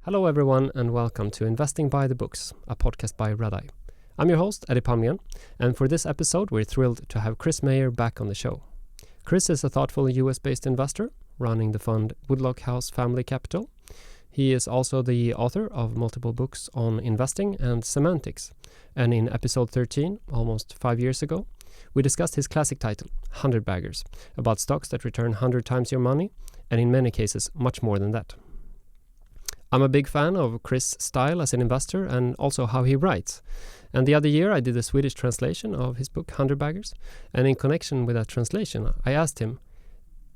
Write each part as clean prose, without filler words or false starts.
Hello everyone and welcome to Investing by the Books, a podcast by Redeye. I'm your host, Eddie Palmgren, and for this episode we're thrilled to have Chris Mayer back on the show. Chris is a thoughtful US-based investor running the fund Woodloch House Family Capital. He is also the author of multiple books on investing and semantics, and in episode 13, almost 5 years ago, we discussed his classic title, 100 Baggers, about stocks that return 100 times your money, and in many cases much more than that. I'm a big fan of Chris' style as an investor and also how he writes. And the other year I did a Swedish translation of his book 100 Baggers, and in connection with that translation I asked him,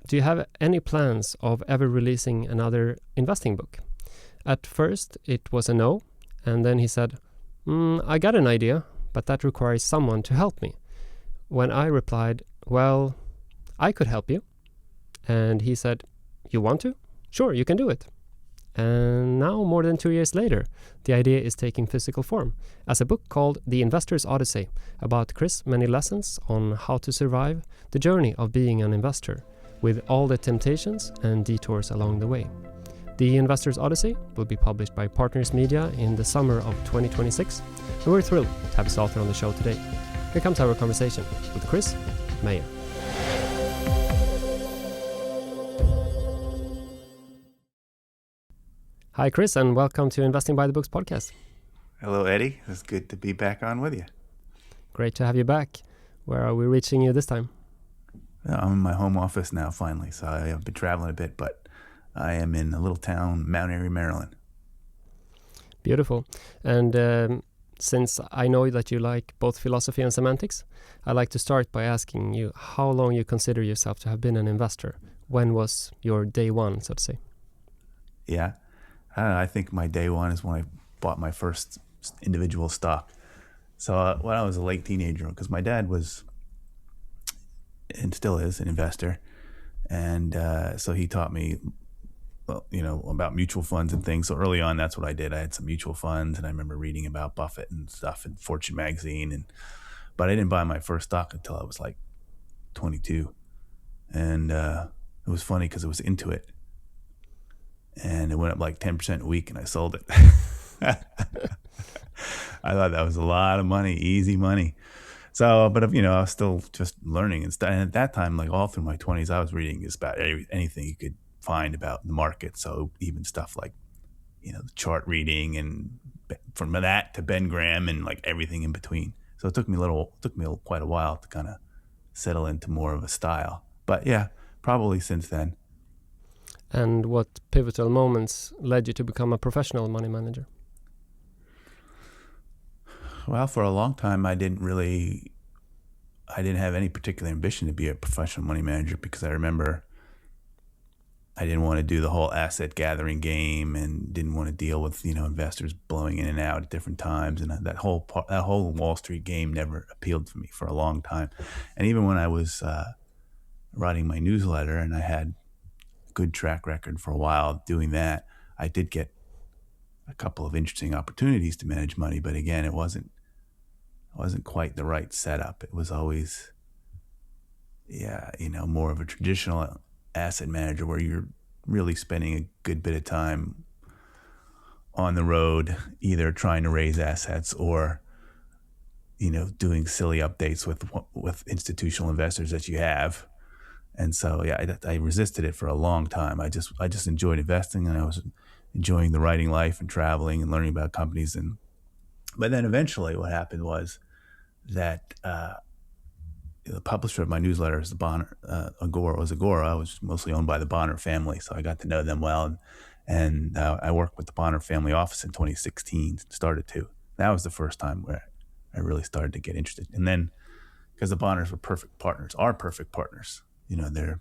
do you have any plans of ever releasing another investing book? At first it was a no, and then he said, I got an idea, but that requires someone to help me. When I replied, well, I could help you. And he said, you want to? Sure, you can do it. And now, more than 2 years later, the idea is taking physical form as a book called The Investor's Odyssey, about Chris' many lessons on how to survive the journey of being an investor, with all the temptations and detours along the way. The Investor's Odyssey will be published by Partners Media in the summer of 2026, and we're thrilled to have his author on the show today. Here comes our conversation with Chris Mayer. Hi, Chris, and welcome to Investing by the Books podcast. Hello, Eddie. It's good to be back on with you. Great to have you back. Where are we reaching you this time? I'm in my home office now, finally. So I've been traveling a bit, but I am in a little town, Mount Airy, Maryland. Beautiful. And since I know that you like both philosophy and semantics, I'd like to start by asking you how long you consider yourself to have been an investor. When was your day one, so to say? Yeah. I think my day one is when I bought my first individual stock. So when I was a late teenager, because my dad was, and still is, an investor. And so he taught me, well, about mutual funds and things. So early on, that's what I did. I had some mutual funds, and I remember reading about Buffett and stuff in Fortune magazine. But I didn't buy my first stock until I was like 22. And it was funny because it was Intuit. And it went up like 10% a week, and I sold it. I thought that was a lot of money, easy money. So, but I was still just learning and stuff. And at that time, like all through my 20s, I was reading just about anything you could find about the market. So even stuff like, the chart reading, and from that to Ben Graham and like everything in between. So it took me quite a while to kind of settle into more of a style. But yeah, probably since then. And what pivotal moments led you to become a professional money manager? Well, for a long time, I didn't have any particular ambition to be a professional money manager, because I remember I didn't want to do the whole asset gathering game and didn't want to deal with, investors blowing in and out at different times. And that whole Wall Street game never appealed to me for a long time. And even when I was writing my newsletter, and I had good track record for a while doing that, I did get a couple of interesting opportunities to manage money, but again, it wasn't quite the right setup. It was always, more of a traditional asset manager where you're really spending a good bit of time on the road, either trying to raise assets or, doing silly updates with institutional investors that you have. And so, I resisted it for a long time. I just enjoyed investing, and I was enjoying the writing life and traveling and learning about companies. But then eventually what happened was that the publisher of my newsletter is Agora. It was mostly owned by the Bonner family, so I got to know them well. And I worked with the Bonner family office in 2016, started to. That was the first time where I really started to get interested. And then, because the Bonners are perfect partners. They're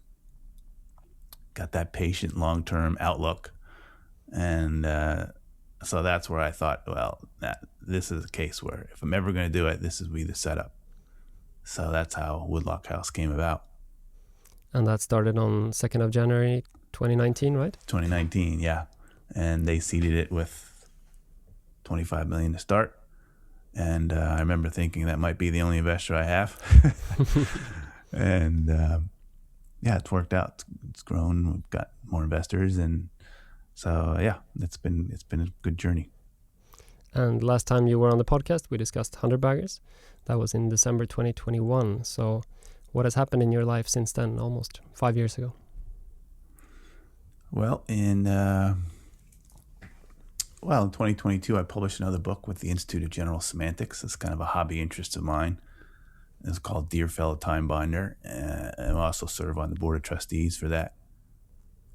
got that patient, long-term outlook. And so that's where I thought, well, this is a case where if I'm ever going to do it, this is the setup. So that's how Woodloch House came about. And that started on 2nd of January 2019, right? 2019, yeah. And they seeded it with $25 million to start. And I remember thinking that might be the only investor I have. And it's worked out. It's grown. We've got more investors, and So yeah, it's been a good journey. And last time you were on the podcast, we discussed 100 baggers. That was in December 2021. So what has happened in your life since then, almost 5 years ago? Well, in 2022, I published another book with the Institute of General Semantics. It's kind of a hobby interest of mine. It's called Dear Fellow Time Binder. I also serve on the board of trustees for that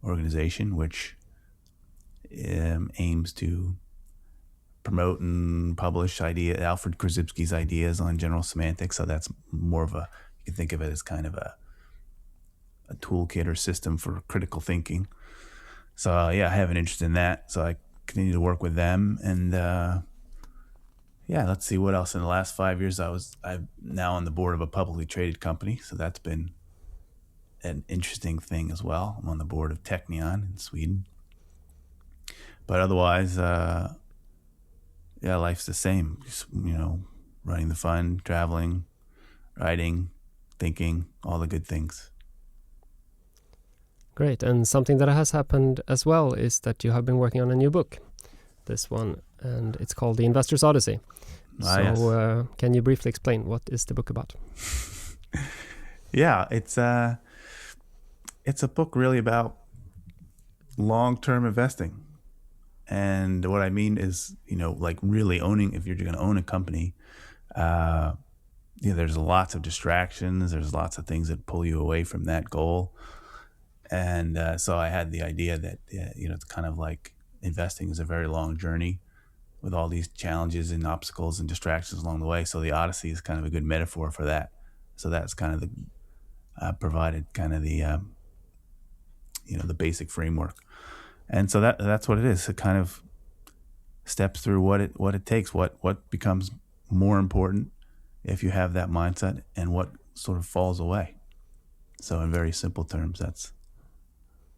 organization, which aims to promote and publish Alfred Korzybski's ideas on general semantics. So that's more of you can think of it as kind of a toolkit or system for critical thinking. So I have an interest in that. So I continue to work with them, and let's see what else. In the last 5 years, I'm now on the board of a publicly traded company. So that's been an interesting thing as well. I'm on the board of Technion in Sweden. But otherwise, life's the same. Just, running the fund, traveling, writing, thinking, all the good things. Great. And something that has happened as well is that you have been working on a new book, this one, and it's called The Investor's Odyssey. Yes. Can you briefly explain what is the book about? Yeah, it's a book really about long-term investing. And what I mean is, like really owning, if you're going to own a company, there's lots of distractions. There's lots of things that pull you away from that goal. And so I had the idea that, it's kind of like investing is a very long journey with all these challenges and obstacles and distractions along the way. So the Odyssey is kind of a good metaphor for that. So that's kind of provided kind of the, the basic framework. And so that's what it is. It kind of steps through what it takes, what becomes more important if you have that mindset, and what sort of falls away. So in very simple terms, that's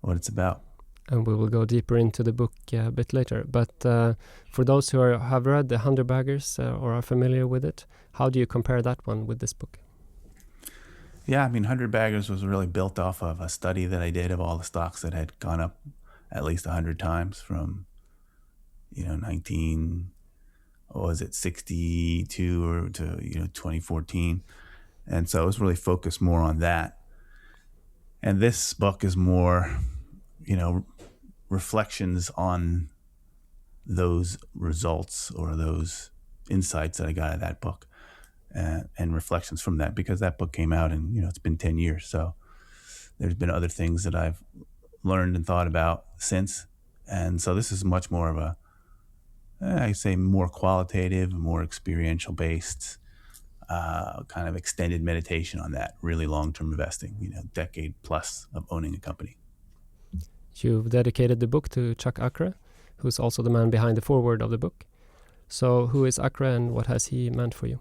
what it's about. And we will go deeper into the book a bit later. But for those who have read The 100 Baggers or are familiar with it, how do you compare that one with this book? Yeah, 100 Baggers was really built off of a study that I did of all the stocks that had gone up at least 100 times from, 62 or to, 2014. And so it was really focused more on that. And this book is more, reflections on those results or those insights that I got out of that book, and reflections from that, because that book came out and, it's been 10 years. So there's been other things that I've learned and thought about since. And so this is much more of I say more qualitative, more experiential based, kind of extended meditation on that really long-term investing, decade plus of owning a company. You've dedicated the book to Chuck Akre, who's also the man behind the foreword of the book. So who is Akre and what has he meant for you?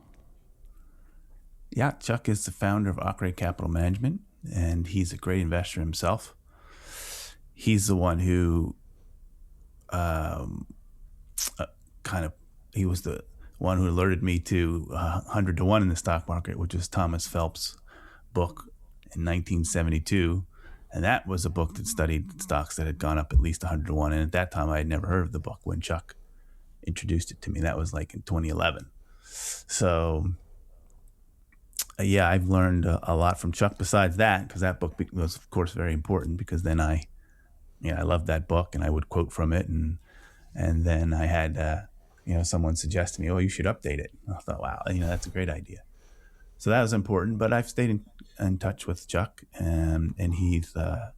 Yeah, Chuck is the founder of Akre Capital Management, and he's a great investor himself. He's the one who he was the one who alerted me to 100 to 1 in the stock market, which was Thomas Phelps' book in 1972. And that was a book that studied stocks that had gone up at least 100 to 1. And at that time, I had never heard of the book when Chuck introduced it to me. That was like in 2011. So, I've learned a lot from Chuck besides that, because that book was, of course, very important, because then I loved that book and I would quote from it. And then I had, someone suggest to me, oh, you should update it. And I thought, wow, that's a great idea. So that was important. But I've stayed in touch with Chuck, and he's kind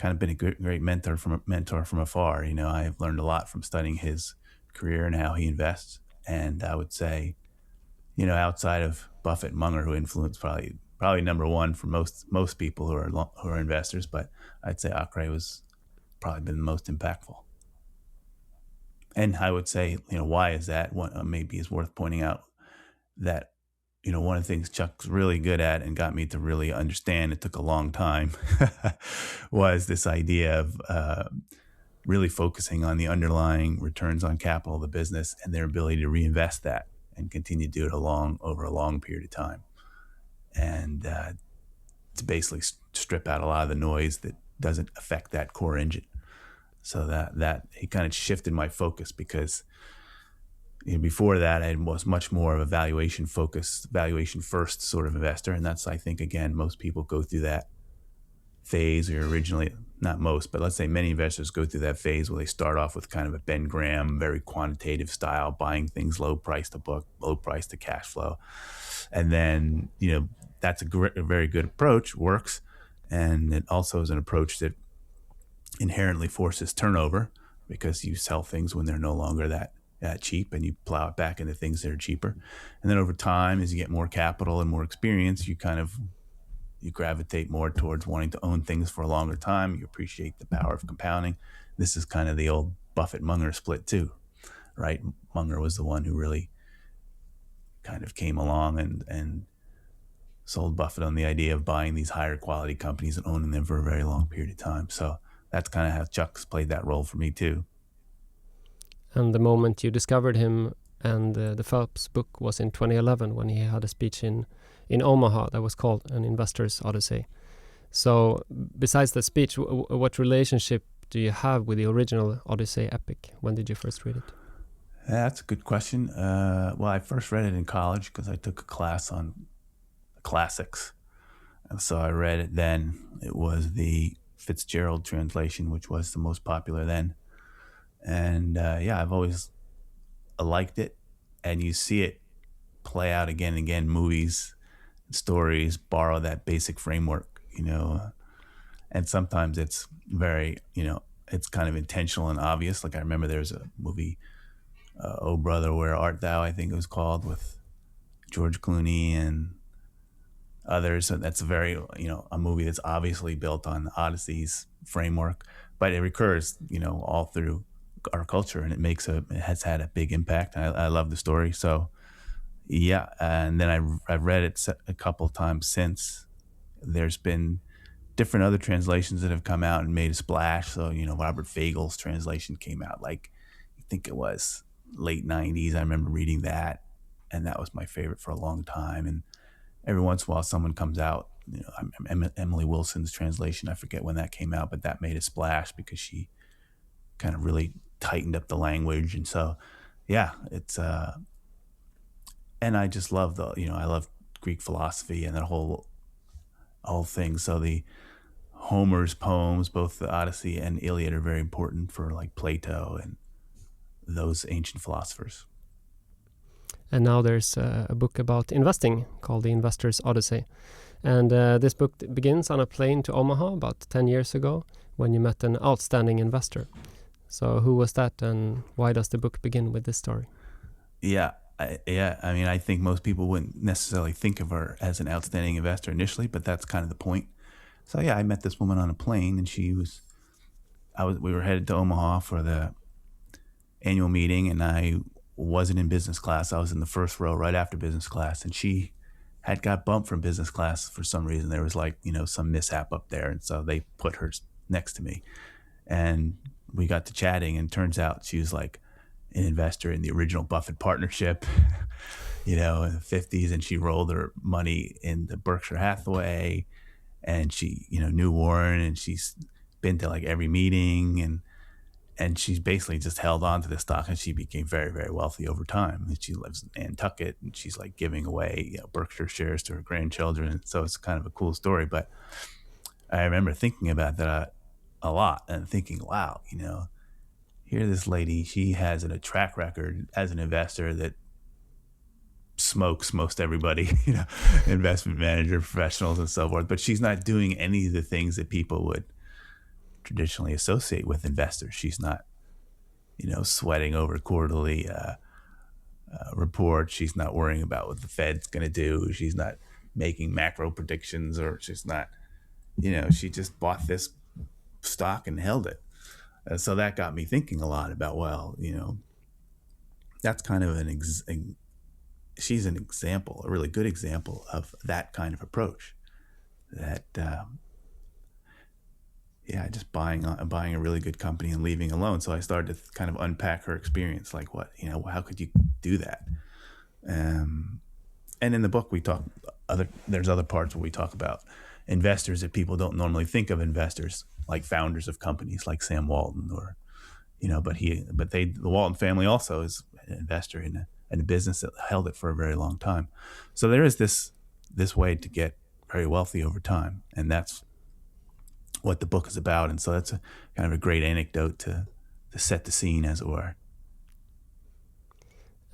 of been a great mentor from afar. I've learned a lot from studying his career and how he invests. And I would say, outside of Buffett and Munger, who influenced probably number one for most people who are investors, but I'd say Akre was probably been the most impactful. And I would say, why is that? Maybe is worth pointing out that, one of the things Chuck's really good at and got me to really understand, it took a long time, was this idea of really focusing on the underlying returns on capital of the business and their ability to reinvest that and continue to do it over a long period of time. And to basically strip out a lot of the noise that doesn't affect that core engine. So that it kind of shifted my focus, because before that I was much more of a valuation focused, valuation first sort of investor. And that's, I think, again, most people go through that phase, or originally, not most, but let's say many investors go through that phase where they start off with kind of a Ben Graham, very quantitative style, buying things low price to book, low price to cash flow. And then, that's a very good approach, works. And it also is an approach that inherently forces turnover, because you sell things when they're no longer that cheap, and you plow it back into things that are cheaper. And then over time, as you get more capital and more experience, you gravitate more towards wanting to own things for a longer time. You appreciate the power of compounding. This is kind of the old Buffett-Munger split too, right? Munger was the one who really kind of came along and sold Buffett on the idea of buying these higher quality companies and owning them for a very long period of time. So that's kind of how Chuck's played that role for me too. And the moment you discovered him and the Phelps book was in 2011, when he had a speech in Omaha that was called An Investor's Odyssey. So besides the speech, what relationship do you have with the original Odyssey epic? When did you first read it? That's a good question. Well, I first read it in college because I took a class on classics. And so I read it then. It was the Fitzgerald translation, which was the most popular then. And I've always liked it. And you see it play out again and again. Movies, stories borrow that basic framework, and sometimes it's very, it's kind of intentional and obvious. Like I remember there's a movie, Oh Brother, Where Art Thou, I think it was called, with George Clooney and others. So that's a very, a movie that's obviously built on Odyssey's framework, but it recurs, all through our culture, and it has had a big impact. I love the story. So yeah, and then I've read it a couple of times since. There's been different other translations that have come out and made a splash. So, Robert Fagel's translation came out, I think it was late 90s. I remember reading that, and that was my favorite for a long time. And every once in a while someone comes out, Emily Wilson's translation, I forget when that came out, but that made a splash because she kind of really tightened up the language. And so, yeah, it's... and I just love I love Greek philosophy and that whole thing. So the Homer's poems, both the Odyssey and Iliad, are very important for Plato and those ancient philosophers. And now there's a book about investing called The Investor's Odyssey. And this book begins on a plane to Omaha about 10 years ago when you met an outstanding investor. So who was that, and why does the book begin with this story? I think most people wouldn't necessarily think of her as an outstanding investor initially, but that's kind of the point. So yeah, I met this woman on a plane, and we were headed to Omaha for the annual meeting, and I wasn't in business class. I was in the first row right after business class, and she had got bumped from business class for some reason. There was some mishap up there, and so they put her next to me, and we got to chatting, and turns out she was an investor in the original Buffett partnership, in the 50s. And she rolled her money in the Berkshire Hathaway, and she, knew Warren, and she's been to every meeting, and she's basically just held on to the stock, and she became very, very wealthy over time. And she lives in Nantucket, and she's giving away, Berkshire shares to her grandchildren. So it's kind of a cool story. But I remember thinking about that a lot and thinking, wow, here this lady, she has a track record as an investor that smokes most everybody, investment manager, professionals, and so forth. But she's not doing any of the things that people would traditionally associate with investors. She's not, sweating over quarterly reports. She's not worrying about what the Fed's going to do. She's not making macro predictions, or she's not, she just bought this stock and held it. So that got me thinking a lot about, that's kind of she's an example, a really good example of that kind of approach. That, just buying a really good company and leaving alone. So I started to kind of unpack her experience, how could you do that? And in the book there's other parts where we talk about investors that people don't normally think of investors, like founders of companies like Sam Walton, or the Walton family also is an investor in a business that held it for a very long time. So there is this way to get very wealthy over time, and that's what the book is about. And so that's kind of a great anecdote to set the scene, as it were.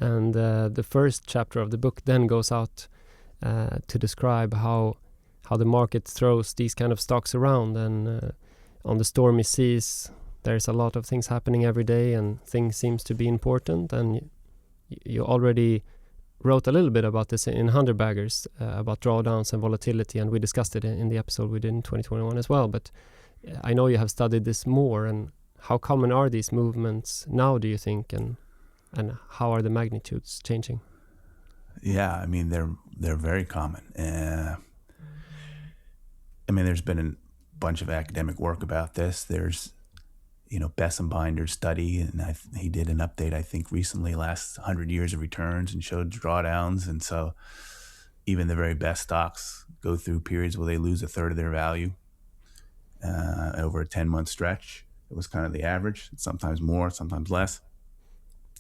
And the first chapter of the book then goes out to describe how the market throws these kind of stocks around, and on the stormy seas there's a lot of things happening every day, and things seems to be important. And you already wrote a little bit about this in 100 Baggers, about drawdowns and volatility, and we discussed it in the episode we did in 2021 as well. But I know you have studied this more, and how common are these movements now, do you think, and how are the magnitudes changing? Yeah, I mean, they're very common. I mean, there's been a bunch of academic work about this. There's, Bessenbinder's study, and he did an update, I think, recently, last 100 years of returns, and showed drawdowns. And so even the very best stocks go through periods where they lose a third of their value over a 10-month stretch. It was kind of the average, sometimes more, sometimes less.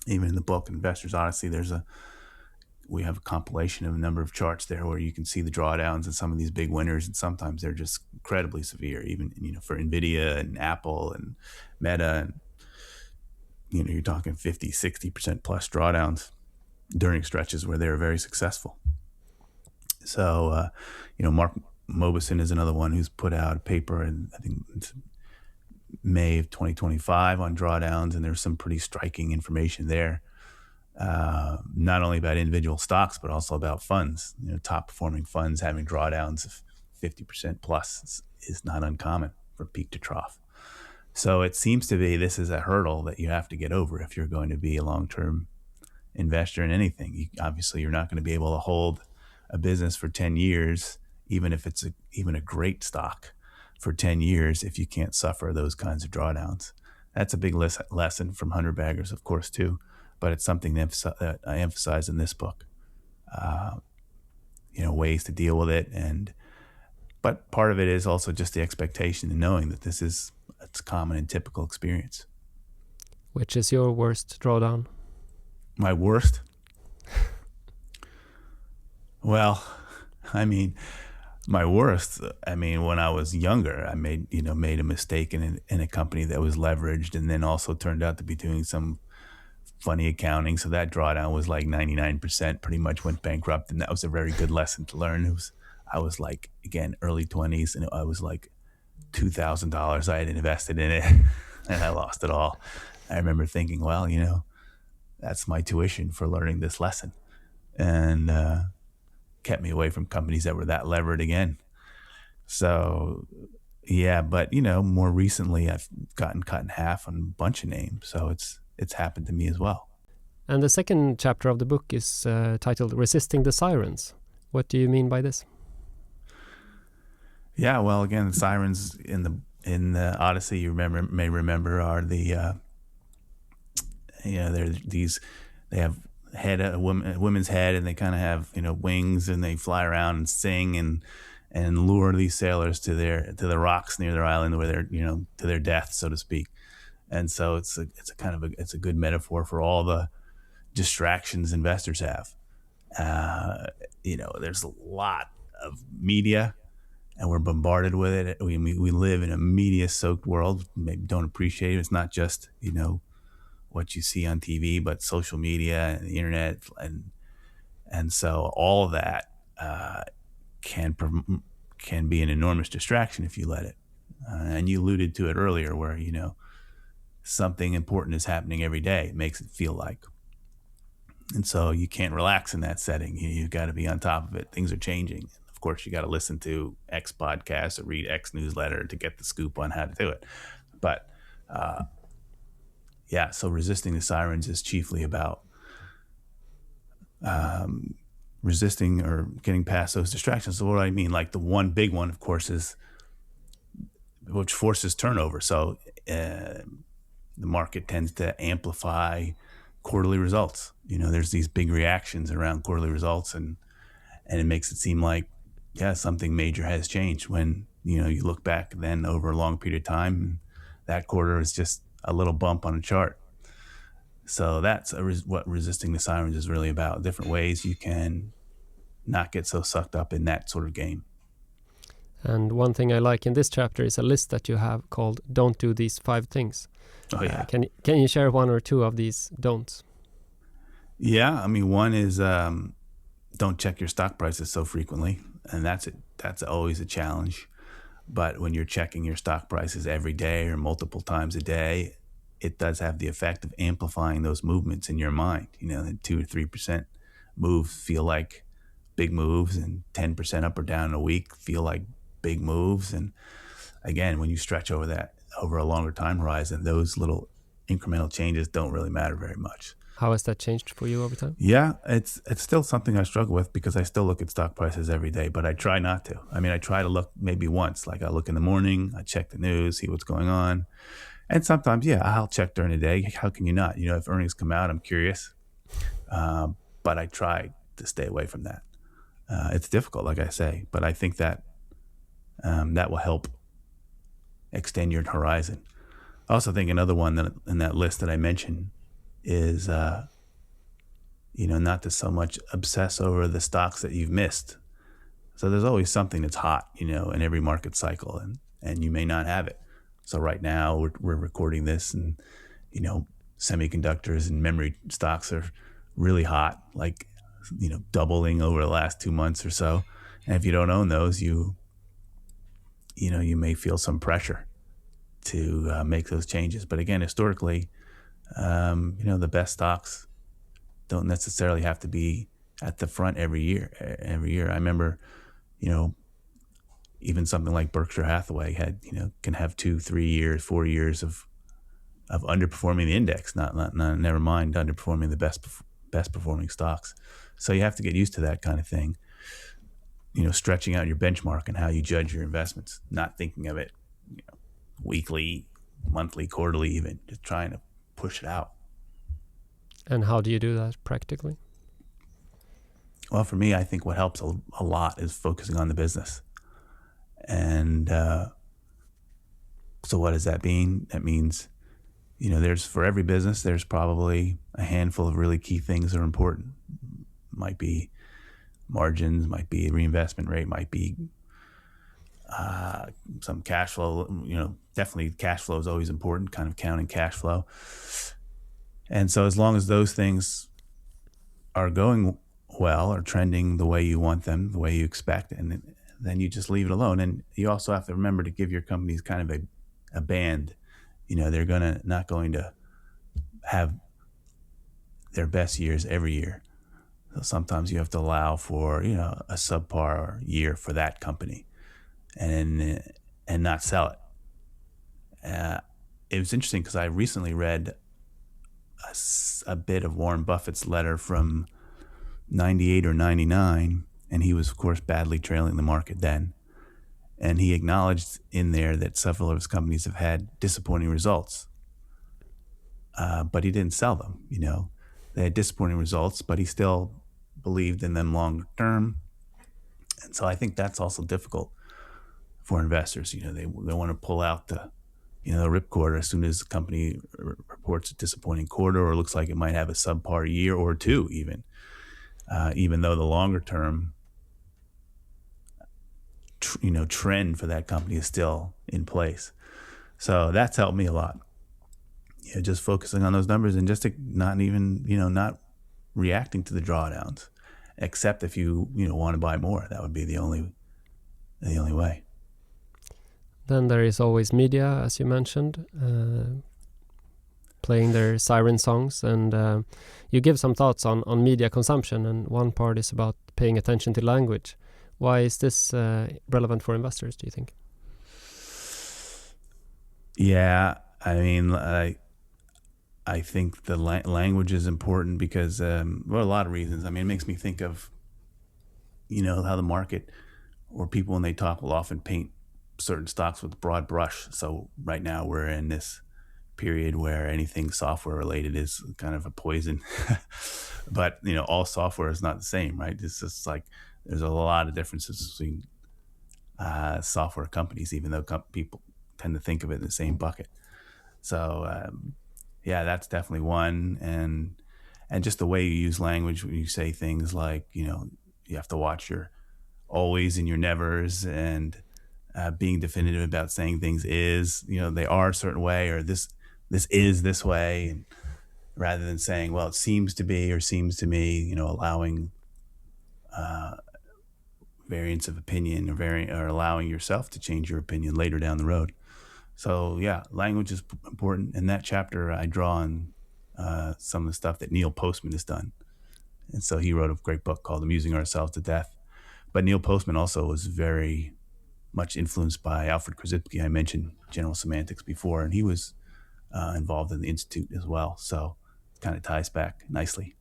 Even in the book, Investor's Odyssey, we have a compilation of a number of charts there where you can see the drawdowns and some of these big winners, and sometimes they're just incredibly severe, even, for NVIDIA and Apple and Meta, and, you're talking 50, 60% plus drawdowns during stretches where they're very successful. So, Mark Mobison is another one who's put out a paper, and I think it's May of 2025 on drawdowns, and there's some pretty striking information there. Not only about individual stocks, but also about funds. Top performing funds having drawdowns of 50% plus is not uncommon from peak to trough. So it seems to be this is a hurdle that you have to get over if you're going to be a long-term investor in anything. Obviously, you're not going to be able to hold a business for 10 years, even if it's even a great stock for 10 years, if you can't suffer those kinds of drawdowns. That's a big lesson from 100 Baggers, of course, too. But it's something that I emphasize in this book, ways to deal with it. But part of it is also just the expectation and knowing that it's common and typical experience. Which is your worst drawdown? My worst? Well, my worst, when I was younger, I made a mistake in a company that was leveraged, and then also turned out to be doing some funny accounting. So that drawdown was like 99%, pretty much went bankrupt. And that was a very good lesson to learn. I was like, again, early 20s, and I was like $2,000 I had invested in it, and I lost it all. I remember thinking, well, that's my tuition for learning this lesson, and kept me away from companies that were that levered again. So yeah, but more recently I've gotten cut in half on a bunch of names. So it's happened to me as well. And the second chapter of the book is titled Resisting the Sirens. What do you mean by this? Yeah, well, again, the sirens in the Odyssey, you may remember, are the they have a woman's head, and they kind of have wings, and they fly around and sing and lure these sailors to the rocks near their island, where they're to their death, so to speak. And so it's a good metaphor for all the distractions investors have. There's a lot of media, and we're bombarded with it. We live in a media-soaked world. Maybe don't appreciate it. It's not just what you see on TV, but social media and the internet, and so all of that can be an enormous distraction if you let it. And you alluded to it earlier, where something important is happening every day. It makes it feel like. And so you can't relax in that setting. You've got to be on top of it. Things are changing. Of course, you got to listen to X podcast or read X newsletter to get the scoop on how to do it. But so resisting the sirens is chiefly about resisting or getting past those distractions. So what do I mean? Like the one big one, of course, is which forces turnover. So the market tends to amplify quarterly results. There's these big reactions around quarterly results, and it makes it seem like yeah, something major has changed when, you look back then over a long period of time, and that quarter is just a little bump on a chart. So that's what resisting the sirens is really about. Different ways you can not get so sucked up in that sort of game. And one thing I like in this chapter is a list that you have called "Don't do these 5 things." Oh yeah. Can you share one or two of these don'ts? Yeah, I mean, one is don't check your stock prices so frequently, and that's always a challenge. But when you're checking your stock prices every day or multiple times a day, it does have the effect of amplifying those movements in your mind. The 2 or 3% moves feel like big moves, and 10% up or down in a week feel like big moves. And again, when you stretch over a longer time horizon, those little incremental changes don't really matter very much. How has that changed for you over time? Yeah, it's still something I struggle with because I still look at stock prices every day, but I try not to. I mean, I try to look maybe once, like I look in the morning, I check the news, see what's going on. And sometimes, yeah, I'll check during the day. How can you not? If earnings come out, I'm curious. But I try to stay away from that. It's difficult, like I say, but I think that that will help extend your horizon. I also think another one that in that list that I mentioned is, not to so much obsess over the stocks that you've missed. So there's always something that's hot, in every market cycle, and you may not have it. So right now we're recording this, and, semiconductors and memory stocks are really hot, like, doubling over the last 2 months or so. And if you don't own those, you may feel some pressure to make those changes. But again, historically, the best stocks don't necessarily have to be at the front every year. I remember, even something like Berkshire Hathaway can have 2, 3 years, 4 years of underperforming the index, not never mind underperforming the best performing stocks. So you have to get used to that kind of thing. Stretching out your benchmark and how you judge your investments, not thinking of it, weekly, monthly, quarterly, even just trying to push it out. And how do you do that practically? Well, for me, I think what helps a lot is focusing on the business. And so what does that mean? That means, there's, for every business, there's probably a handful of really key things that are important. Might be margins, might be reinvestment rate, might be some cash flow. Definitely cash flow is always important, kind of counting cash flow. And so as long as those things are going well or trending the way you want them, the way you expect, and then you just leave it alone. And you also have to remember to give your companies kind of a band. They're not going to have their best years every year. So sometimes you have to allow for, a subpar year for that company and not sell it. It was interesting because I recently read a bit of Warren Buffett's letter from 98 or 99, and he was, of course, badly trailing the market then. And he acknowledged in there that several of his companies have had disappointing results, but he didn't sell them. They had disappointing results, but he still believed in them long term. And so I think that's also difficult for investors. They want to pull out the ripcord as soon as the company reports a disappointing quarter or looks like it might have a subpar year or two, even though the longer term trend for that company is still in place. So that's helped me a lot. Just focusing on those numbers and just not even, not reacting to the drawdowns, except if you want to buy more. That would be the only way. Then there is always media, as you mentioned, playing their siren songs, and you give some thoughts on media consumption, and one part is about paying attention to language. Why is this relevant for investors, do you think? Yeah, I mean, I think the language is important because, a lot of reasons. I mean, it makes me think of, how the market or people when they talk will often paint certain stocks with a broad brush. So right now we're in this period where anything software related is kind of a poison. But, all software is not the same, right? It's just like there's a lot of differences between software companies, even though people tend to think of it in the same bucket. So yeah, that's definitely one. And just the way you use language when you say things like, you have to watch your always and your nevers, and being definitive about saying things is, they are a certain way, or this is this way, and rather than saying, well, it seems to be or seems to me, allowing variance of opinion, or allowing yourself to change your opinion later down the road. So yeah, language is important. In that chapter, I draw on some of the stuff that Neil Postman has done. And so he wrote a great book called Amusing Ourselves to Death. But Neil Postman also was very much influenced by Alfred Korzybski. I mentioned general semantics before, and he was involved in the Institute as well. So it kind of ties back nicely.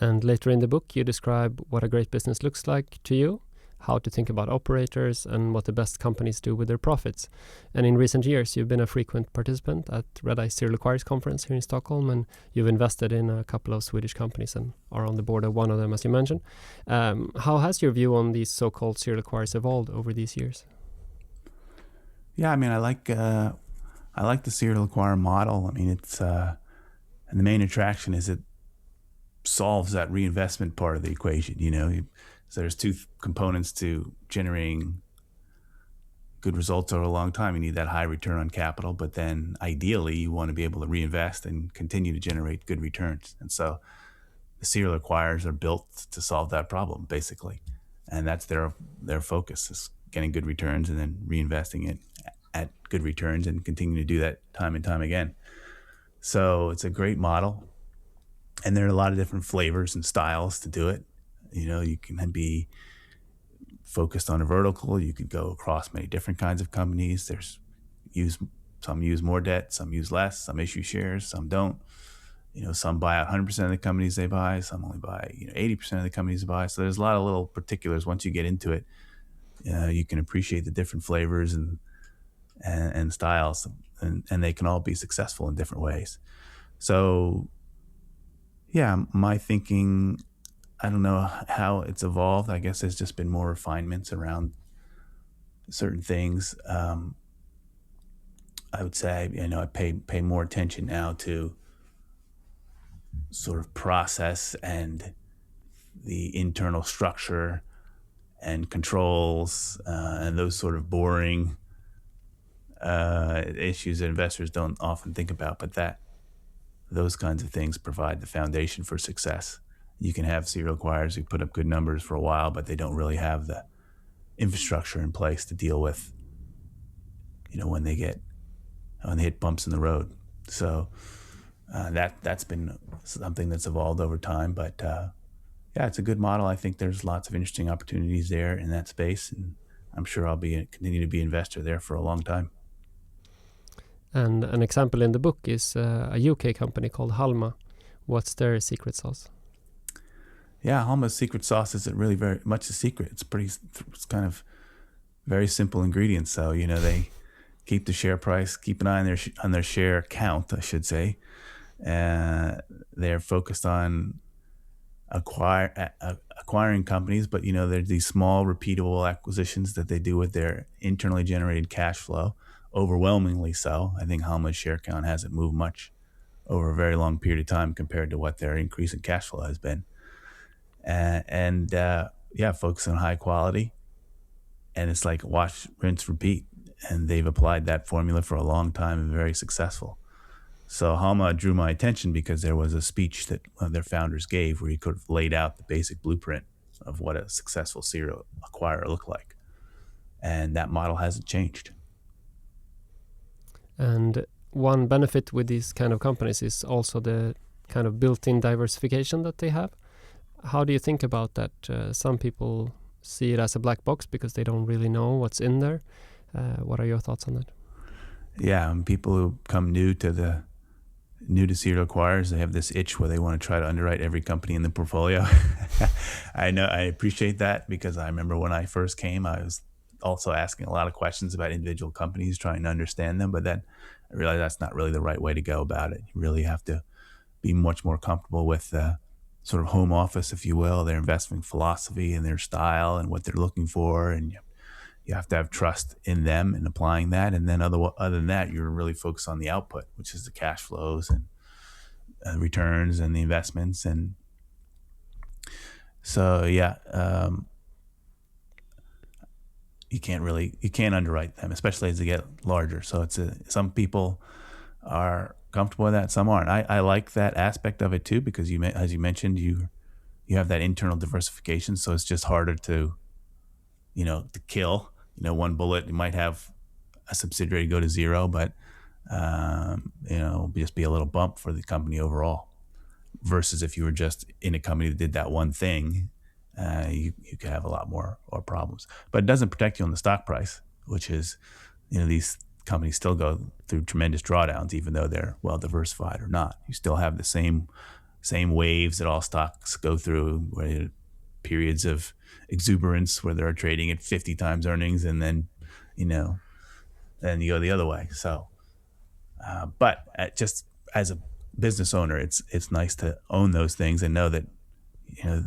And later in the book, you describe what a great business looks like to you, how to think about operators, and what the best companies do with their profits. And in recent years, you've been a frequent participant at Redeye Serial Acquirers Conference here in Stockholm, and you've invested in a couple of Swedish companies and are on the board of one of them, as you mentioned. How has your view on these so-called serial acquirers evolved over these years? Yeah, I mean, I like the serial acquirer model. I mean, it's and the main attraction is it solves that reinvestment part of the equation. So there's two components to generating good results over a long time. You need that high return on capital, but then ideally you want to be able to reinvest and continue to generate good returns. And so the serial acquirers are built to solve that problem, basically. And that's their focus, is getting good returns and then reinvesting it at good returns and continuing to do that time and time again. So it's a great model. And there are a lot of different flavors and styles to do it. You can be focused on a vertical. You could go across many different kinds of companies. Some use more debt, some use less, some issue shares, some don't. Some buy out 100% of the companies they buy, some only buy 80% of the companies they buy. So there's a lot of little particulars. Once you get into it, you can appreciate the different flavors and styles, and they can all be successful in different ways. So yeah, my thinking, I don't know how it's evolved. I guess there's just been more refinements around certain things. I would say, I pay more attention now to sort of process and the internal structure and controls and those sort of boring issues that investors don't often think about, but those kinds of things provide the foundation for success. You can have serial acquirers who put up good numbers for a while, but they don't really have the infrastructure in place to deal with, when they hit bumps in the road. So that's been something that's evolved over time. But yeah, it's a good model. I think there's lots of interesting opportunities there in that space, and I'm sure I'll continue to be an investor there for a long time. And an example in the book is a UK company called Halma. What's their secret sauce? Yeah, Halma's secret sauce isn't really very much a secret. It's kind of very simple ingredients. So, they keep the share price, keep an eye on their share count, I should say. They're focused on acquiring companies, but, there's these small, repeatable acquisitions that they do with their internally generated cash flow. Overwhelmingly so. I think Halma's share count hasn't moved much over a very long period of time compared to what their increase in cash flow has been. Focus on high quality, and it's like wash, rinse, repeat. And they've applied that formula for a long time and very successful. So Halma drew my attention because there was a speech that one of their founders gave where he could have laid out the basic blueprint of what a successful serial acquirer looked like. And that model hasn't changed. And one benefit with these kind of companies is also the kind of built-in diversification that they have. How do you think about that? Some people see it as a black box because they don't really know what's in there. What are your thoughts on that? Yeah, people who come new to serial acquirers, they have this itch where they want to try to underwrite every company in the portfolio. I appreciate that, because I remember when I first came, I was also asking a lot of questions about individual companies, trying to understand them. But then I realized that's not really the right way to go about it. You really have to be much more comfortable with sort of home office, if you will, their investment philosophy and their style and what they're looking for. And you have to have trust in them and applying that. And then other than that, you're really focused on the output, which is the cash flows and returns and the investments. And so, you can't underwrite them, especially as they get larger. So some people are comfortable with that, some aren't. I like that aspect of it too, because as you mentioned, you have that internal diversification. So it's just harder to kill. One bullet. You might have a subsidiary go to zero, but just be a little bump for the company overall. Versus if you were just in a company that did that one thing, you could have a lot more problems. But it doesn't protect you on the stock price, which is, these companies still go through tremendous drawdowns, even though they're well diversified or not. You still have the same waves that all stocks go through, where periods of exuberance where they're trading at 50 times earnings, and then then you go the other way. So, but just as a business owner, it's nice to own those things and know that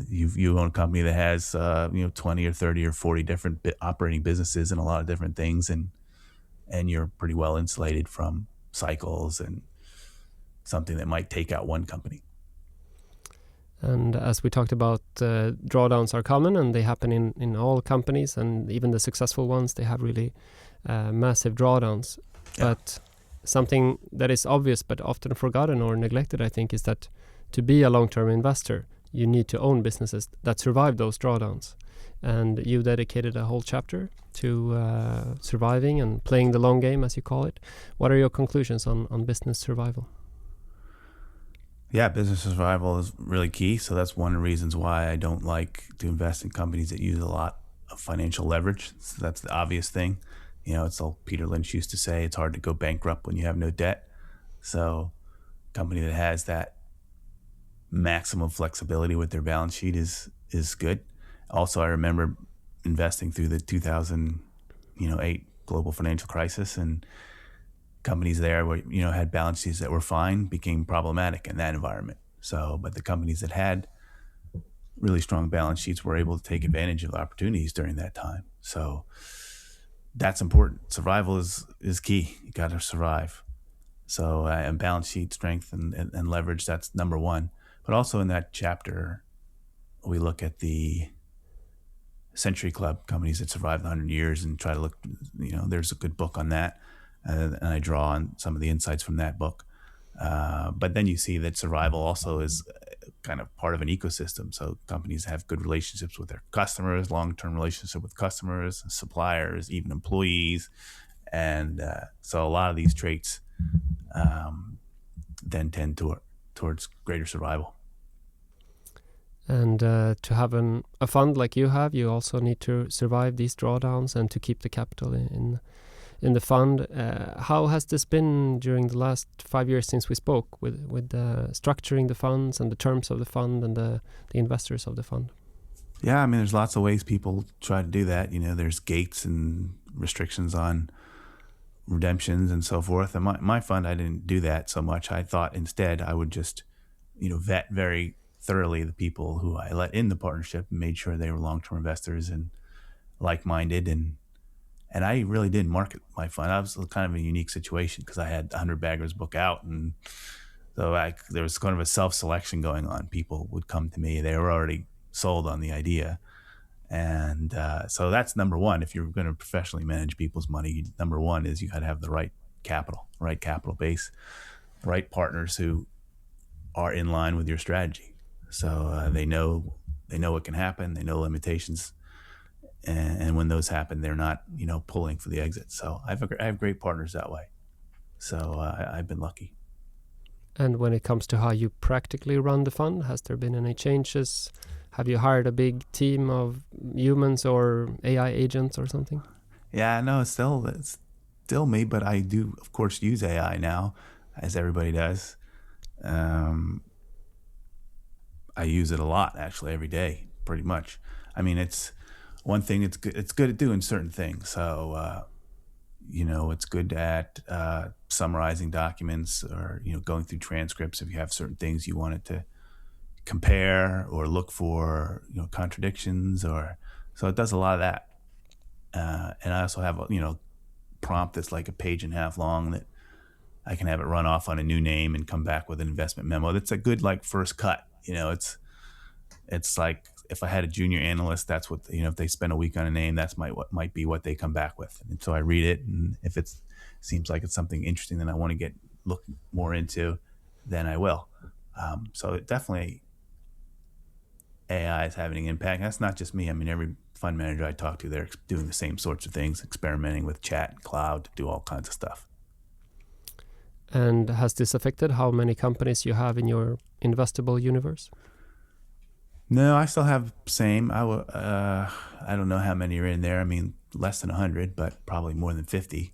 you own a company that has 20 or 30 or 40 different operating businesses and a lot of different things, and you're pretty well insulated from cycles and something that might take out one company. And as we talked about, drawdowns are common and they happen in all companies, and even the successful ones, they have really massive drawdowns. Yeah. But something that is obvious but often forgotten or neglected, I think, is that to be a long-term investor, you need to own businesses that survive those drawdowns. And you dedicated a whole chapter to surviving and playing the long game, as you call it. What are your conclusions on business survival? Yeah, business survival is really key. So that's one of the reasons why I don't like to invest in companies that use a lot of financial leverage. So that's the obvious thing. It's all Peter Lynch used to say, it's hard to go bankrupt when you have no debt. So a company that has that maximum flexibility with their balance sheet is good. Also, I remember investing through the 2008 global financial crisis, and companies there where had balance sheets that were fine became problematic in that environment. So, but the companies that had really strong balance sheets were able to take advantage of opportunities during that time. So that's important. Survival is key. You got to survive. So and balance sheet strength and leverage, that's number one. But also in that chapter, we look at the Century Club companies that survived 100 years and try to look, there's a good book on that. And I draw on some of the insights from that book. But then you see that survival also is kind of part of an ecosystem. So companies have good relationships with their customers, long-term relationship with customers, suppliers, even employees. And so a lot of these traits then tend towards greater survival. And to have a fund like you have, you also need to survive these drawdowns and to keep the capital in the fund. How has this been during the last 5 years since we spoke with structuring the funds and the terms of the fund and the investors of the fund? Yeah, I mean, there's lots of ways people try to do that. There's gates and restrictions on redemptions and so forth. And my fund, I didn't do that so much. I thought instead I would just, vet very thoroughly the people who I let in the partnership and made sure they were long-term investors and like-minded. And I really didn't market my fund. I was kind of a unique situation because I had the 100 Baggers book out. And so there was kind of a self-selection going on. People would come to me. They were already sold on the idea. And so that's number one. If you're going to professionally manage people's money, number one is you got to have the right capital base, right partners who are in line with your strategy. So they know what can happen. They know limitations. And when those happen, they're not, pulling for the exit. So I have great partners that way. So I've been lucky. And when it comes to how you practically run the fund, has there been any changes? Have you hired a big team of humans or AI agents or something? Yeah, no, it's still me, but I do, of course, use AI now, as everybody does. I use it a lot, actually, every day, pretty much. I mean, it's one thing it's good at doing certain things. So, it's good at summarizing documents or, going through transcripts if you have certain things you want it to compare or look for, contradictions, so it does a lot of that. And I also have a, prompt that's like a page and a half long that I can have it run off on a new name and come back with an investment memo. That's a good like first cut. It's like if I had a junior analyst, that's what, if they spend a week on a name, that's might be what they come back with. And so I read it, and if it seems like it's something interesting that I want to look more into, then I will. So it definitely, AI is having an impact. That's not just me. I mean, every fund manager I talk to, they're doing the same sorts of things, experimenting with chat and cloud to do all kinds of stuff. And has this affected how many companies you have in your investable universe? No, I still have same. I don't know how many are in there. I mean, less than 100, but probably more than 50.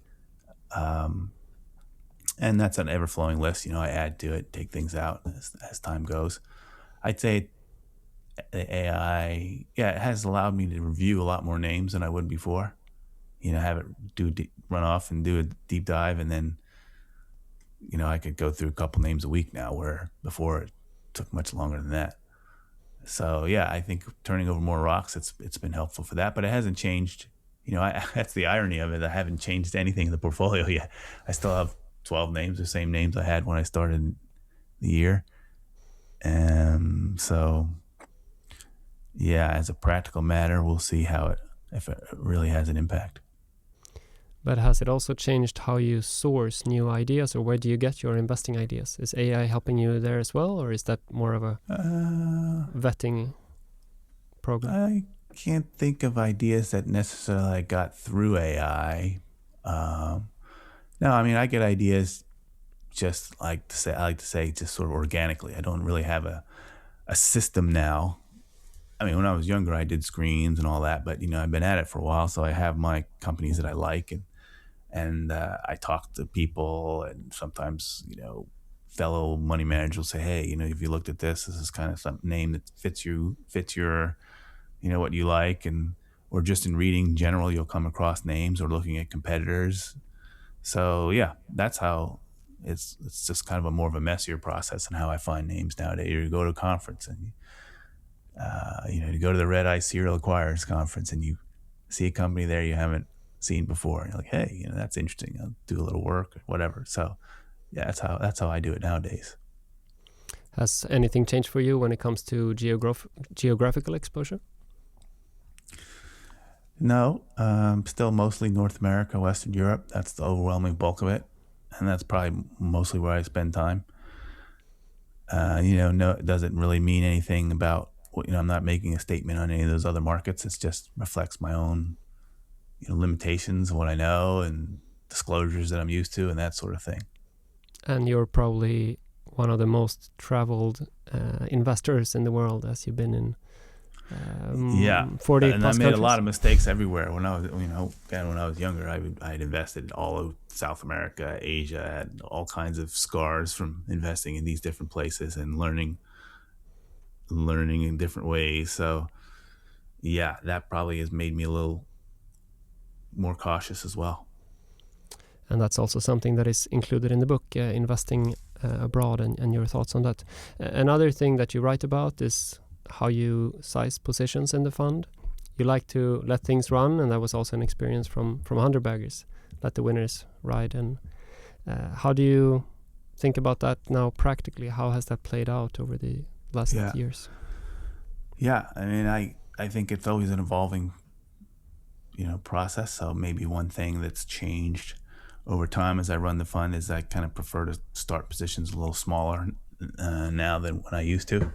And that's an ever-flowing list. I add to it, take things out as time goes. I'd say the AI, it has allowed me to review a lot more names than I would before. Have it run off and do a deep dive, and then, I could go through a couple names a week now, where before it took much longer than that. So yeah, I think turning over more rocks, it's been helpful for that, but it hasn't changed. That's the irony of it. I haven't changed anything in the portfolio yet. I still have 12 names, the same names I had when I started the year. So yeah, as a practical matter, we'll see if it really has an impact. But has it also changed how you source new ideas, or where do you get your investing ideas? Is AI helping you there as well, or is that more of a vetting program? I can't think of ideas that necessarily I got through AI. No, I mean, I get ideas just I like to say just sort of organically. I don't really have a system now. I mean, when I was younger, I did screens and all that, but I've been at it for a while, so I have my companies that I like, and I talk to people, and sometimes fellow money managers will say, hey, if you looked at this is kind of some name that fits your what you like, or just in reading in general, you'll come across names or looking at competitors. So yeah, that's how it's just kind of more of a messier process than how I find names nowadays. You go to a conference and you go to the Red Eye Serial Acquirers Conference, and you see a company there you haven't seen before. You're like, hey, that's interesting. I'll do a little work or whatever. So yeah, that's how I do it nowadays. Has anything changed for you when it comes to geographical exposure? No, still mostly North America, Western Europe. That's the overwhelming bulk of it, and that's probably mostly where I spend time. No, it doesn't really mean anything about. I'm not making a statement on any of those other markets. It just reflects my own, limitations of what I know and disclosures that I'm used to and that sort of thing. And you're probably one of the most traveled investors in the world, as you've been in 40 and plus I made countries. a lot of mistakes everywhere. When I was, when I was younger, I had invested all of South America, Asia, had all kinds of scars from investing in these different places and learning in different ways. So yeah, that probably has made me a little more cautious as well. And that's also something that is included in the book, Investing Abroad, and your thoughts on that. Another thing that you write about is how you size positions in the fund. You like to let things run, and that was also an experience from 100 baggers. Let the winners ride. And how do you think about that now practically? How has that played out over the last years? Yeah, I mean, I think it's always an evolving process. So maybe one thing that's changed over time as I run the fund is I kind of prefer to start positions a little smaller now than when I used to.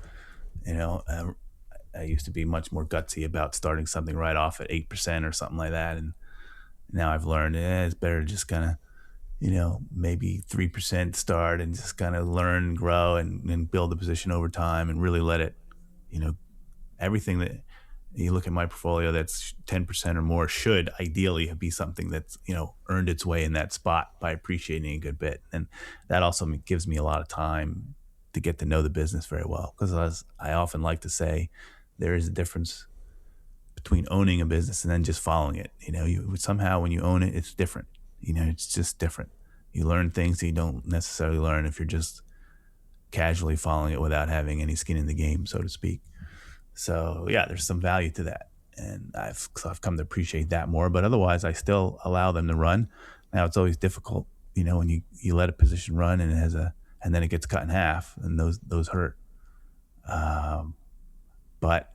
I used to be much more gutsy about starting something right off at 8% or something like that, and now I've learned it's better to just kind of maybe 3% start and just kind of learn and grow and build the position over time and really let it everything that you look at my portfolio that's 10% or more should ideally be something that's earned its way in that spot by appreciating a good bit. And that also gives me a lot of time to get to know the business very well, because I often like to say there is a difference between owning a business and then just following it. Somehow when you own it, it's different. It's just different. You learn things that you don't necessarily learn if you're just casually following it without having any skin in the game, so to speak. So yeah, there's some value to that, and I've come to appreciate that more. But otherwise, I still allow them to run. Now it's always difficult, when you let a position run and and then it gets cut in half, and those hurt. But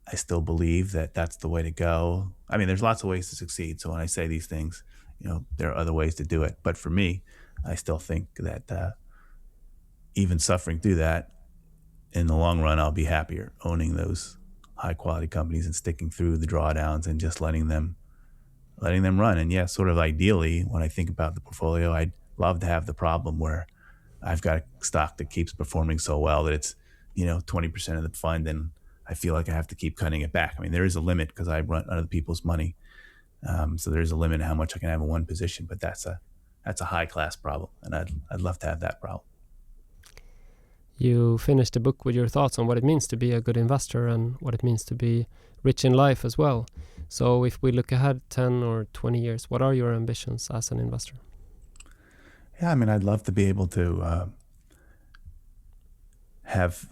I still believe that that's the way to go. I mean, there's lots of ways to succeed. So when I say these things, there are other ways to do it. But for me, I still think that even suffering through that, in the long run, I'll be happier owning those high quality companies and sticking through the drawdowns and just letting them run. And yeah, sort of ideally, when I think about the portfolio, I'd love to have the problem where I've got a stock that keeps performing so well that it's 20% of the fund, and I feel like I have to keep cutting it back. I mean, there is a limit because I run other people's money, so there is a limit to how much I can have in one position. But that's a high class problem, and I'd love to have that problem. You finished the book with your thoughts on what it means to be a good investor and what it means to be rich in life as well. So if we look ahead 10 or 20 years, what are your ambitions as an investor? Yeah, I mean, I'd love to be able to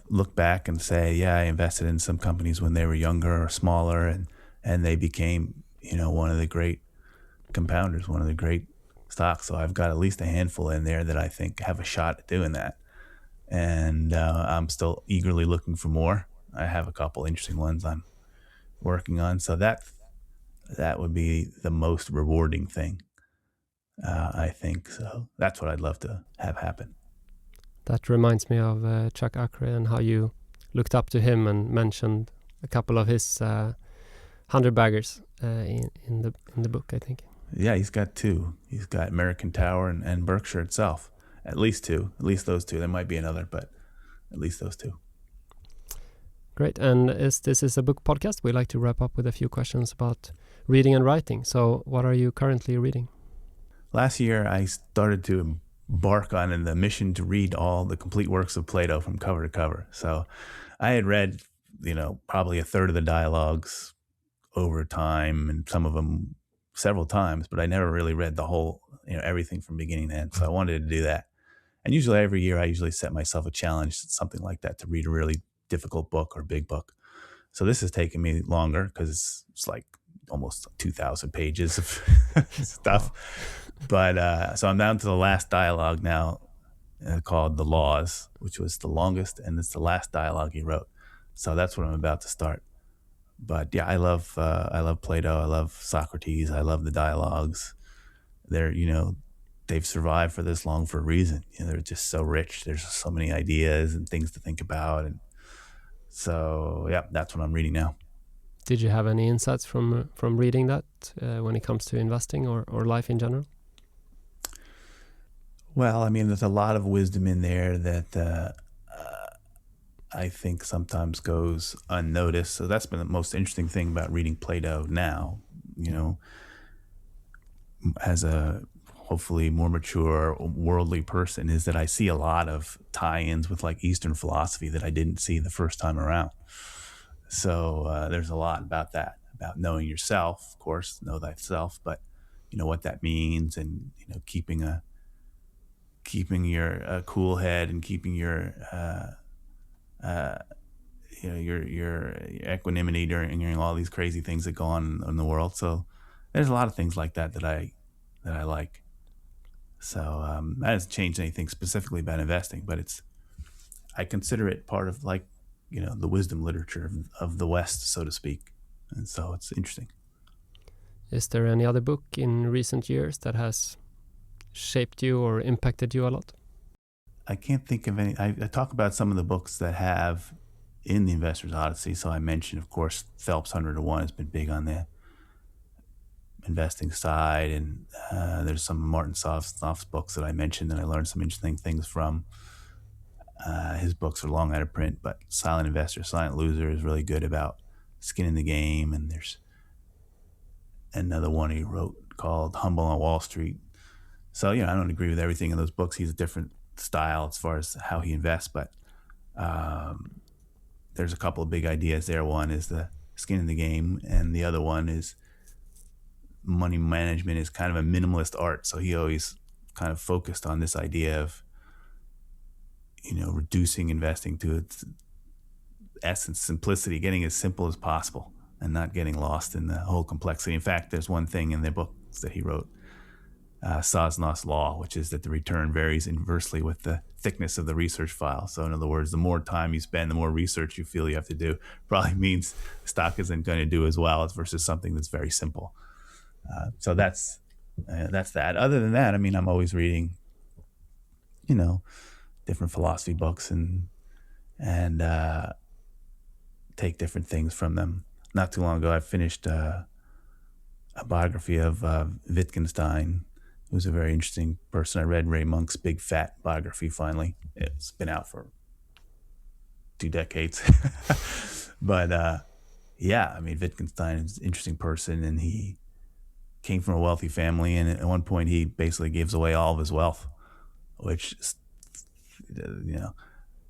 look back and say, yeah, I invested in some companies when they were younger or smaller, and they became, one of the great compounders, one of the great stocks. So I've got at least a handful in there that I think have a shot at doing that. And I'm still eagerly looking for more. I have a couple interesting ones I'm working on. So that would be the most rewarding thing, I think. So that's what I'd love to have happen. That reminds me of Chuck Akre and how you looked up to him and mentioned a couple of his 100 baggers in the book, I think. Yeah, he's got two. He's got American Tower and Berkshire itself. At least two. At least those two. There might be another, but at least those two. Great. And as this is a book podcast, we like to wrap up with a few questions about reading and writing. So what are you currently reading? Last year, I started to embark on the mission to read all the complete works of Plato from cover to cover. So I had read, probably a third of the dialogues over time, and some of them several times, but I never really read the whole, everything from beginning to end. So I wanted to do that. And usually every year I set myself a challenge, something like that, to read a really difficult book or big book. So this has taken me longer because it's like almost 2,000 pages of stuff. But so I'm down to the last dialogue now, called The Laws, which was the longest, and it's the last dialogue he wrote. So that's what I'm about to start. But yeah, I love Plato. I love Socrates. I love the dialogues. They're, they've survived for this long for a reason. They're just so rich. There's so many ideas and things to think about. And so, yeah, that's what I'm reading now. Did you have any insights from reading that when it comes to investing or life in general? Well, I mean, there's a lot of wisdom in there that I think sometimes goes unnoticed. So that's been the most interesting thing about reading Plato now, as a hopefully more mature worldly person, is that I see a lot of tie-ins with like Eastern philosophy that I didn't see the first time around. So there's a lot about that, about knowing yourself, of course, know thyself, but what that means, and keeping your cool head and keeping your your equanimity during all these crazy things that go on in the world. So there's a lot of things like that I like. So that hasn't changed anything specifically about investing, but I consider it part of the wisdom literature of the West, so to speak. And so it's interesting. Is there any other book in recent years that has shaped you or impacted you a lot? I can't think of any. I talk about some of the books that have in the Investor's Odyssey. So I mentioned, of course, Phelps 100 to 1 has been big on the investing side, and there's some Martin Soft's books that I mentioned that I learned some interesting things from. His books are long out of print, but Silent Investor, Silent Loser is really good about skin in the game. And there's another one he wrote called Humble on Wall Street. So, I don't agree with everything in those books. He's a different style as far as how he invests, but there's a couple of big ideas there. One is the skin in the game, and the other one is money management is kind of a minimalist art. So he always kind of focused on this idea of reducing investing to its essence, simplicity, getting as simple as possible and not getting lost in the whole complexity. In fact, there's one thing in the books that he wrote, Sosnoff's Law, which is that the return varies inversely with the thickness of the research file. So in other words, the more time you spend, the more research you feel you have to do, probably means the stock isn't going to do as well as versus something that's very simple. So that's that. Other than that, I mean, I'm always reading, different philosophy books and take different things from them. Not too long ago, I finished a biography of Wittgenstein, who's a very interesting person. I read Ray Monk's Big Fat biography finally. It's been out for 2 decades. But Wittgenstein is an interesting person, and he came from a wealthy family, and at one point he basically gives away all of his wealth, which,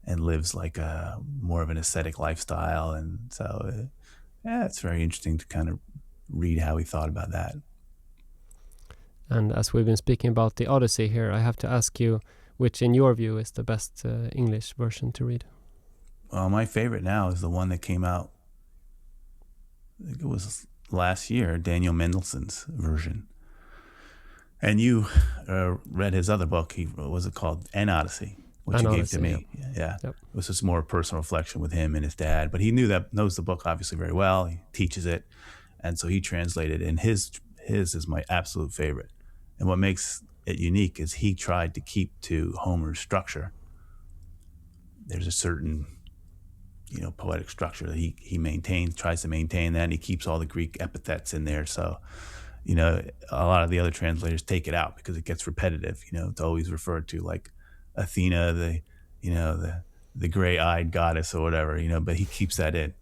and lives like a more of an ascetic lifestyle. And so, it's very interesting to kind of read how he thought about that. And as we've been speaking about the Odyssey here, I have to ask you, which in your view is the best English version to read? Well, my favorite now is the one that came out, I think it was last year, Daniel Mendelssohn's version. And you read his other book. What was it called? An Odyssey, which he gave to me. Yeah. Yep. It was just more personal reflection with him and his dad. But he knows the book obviously very well. He teaches it. And so he translated, and his is my absolute favorite. And what makes it unique is he tried to keep to Homer's structure. There's a certain, poetic structure that he tries to maintain that, and he keeps all the Greek epithets in there. So, a lot of the other translators take it out because it gets repetitive. It's always referred to like Athena, the gray-eyed goddess or whatever, but he keeps that in.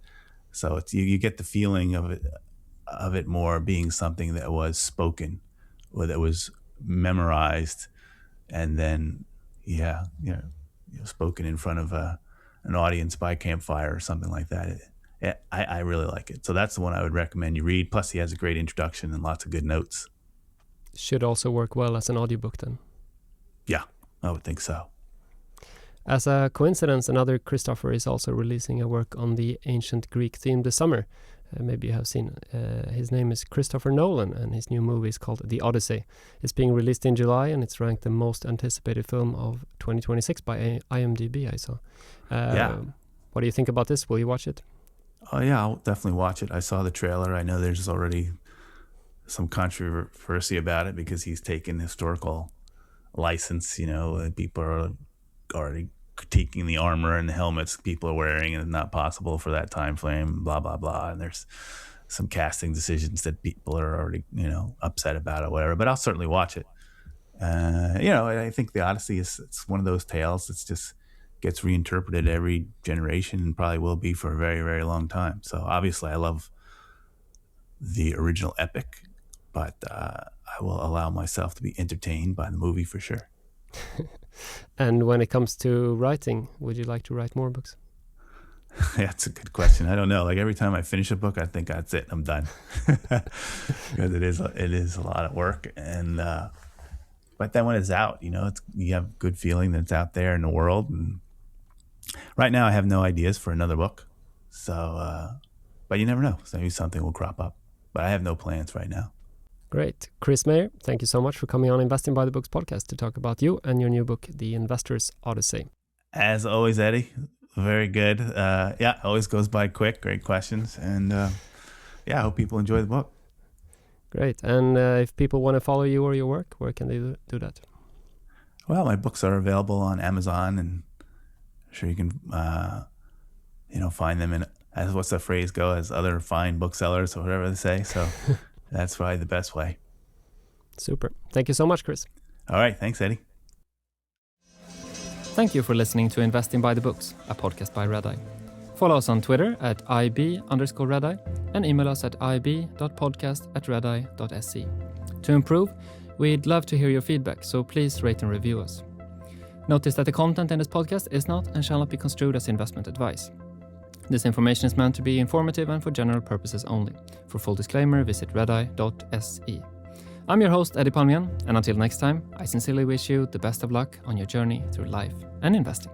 So it's you get the feeling of it more being something that was spoken or that was memorized and then spoken in front of an audience by campfire or something like that. I really like it. So that's the one I would recommend you read. Plus he has a great introduction and lots of good notes. Should also work well as an audiobook then. Yeah, I would think so. As a coincidence, another Christopher is also releasing a work on the ancient Greek theme this summer. Maybe you have seen. His name is Christopher Nolan, and his new movie is called The Odyssey. It's being released in July, and it's ranked the most anticipated film of 2026 by IMDb, I saw. What do you think about this? Will you watch it? Oh, yeah, I'll definitely watch it. I saw the trailer. I know there's already some controversy about it because he's taken historical license. People are already critiquing the armor and the helmets people are wearing, and it's not possible for that time frame, blah, blah, blah. And there's some casting decisions that people are already, upset about or whatever. But I'll certainly watch it. I think the Odyssey it's one of those tales that's just gets reinterpreted every generation and probably will be for a very, very long time. So obviously I love the original epic, but I will allow myself to be entertained by the movie for sure. And when it comes to writing, would you like to write more books? That's a good question. I don't know. Like every time I finish a book, I think that's it. I'm done. Because it is a lot of work. And but then when it's out, you have a good feeling that it's out there in the world. And right now, I have no ideas for another book. So, but you never know. So maybe something will crop up. But I have no plans right now. Great. Chris Mayer, thank you so much for coming on Investing by the Books podcast to talk about you and your new book, The Investor's Odyssey. As always, Eddie, very good. Always goes by quick. Great questions. And I hope people enjoy the book. Great. And if people want to follow you or your work, where can they do that? Well, my books are available on Amazon, and I'm sure you can, find them in, as what's the phrase go, as other fine booksellers or whatever they say. So that's probably the best way. Super. Thank you so much, Chris. All right. Thanks, Eddie. Thank you for listening to Investing by the Books, a podcast by Redeye. Follow us on Twitter at IB_Redeye and email us at ib.podcast@redeye.se. To improve, we'd love to hear your feedback, so please rate and review us. Notice that the content in this podcast is not and shall not be construed as investment advice. This information is meant to be informative and for general purposes only. For full disclaimer, visit redeye.se. I'm your host, Eddie Palmian, and until next time, I sincerely wish you the best of luck on your journey through life and investing.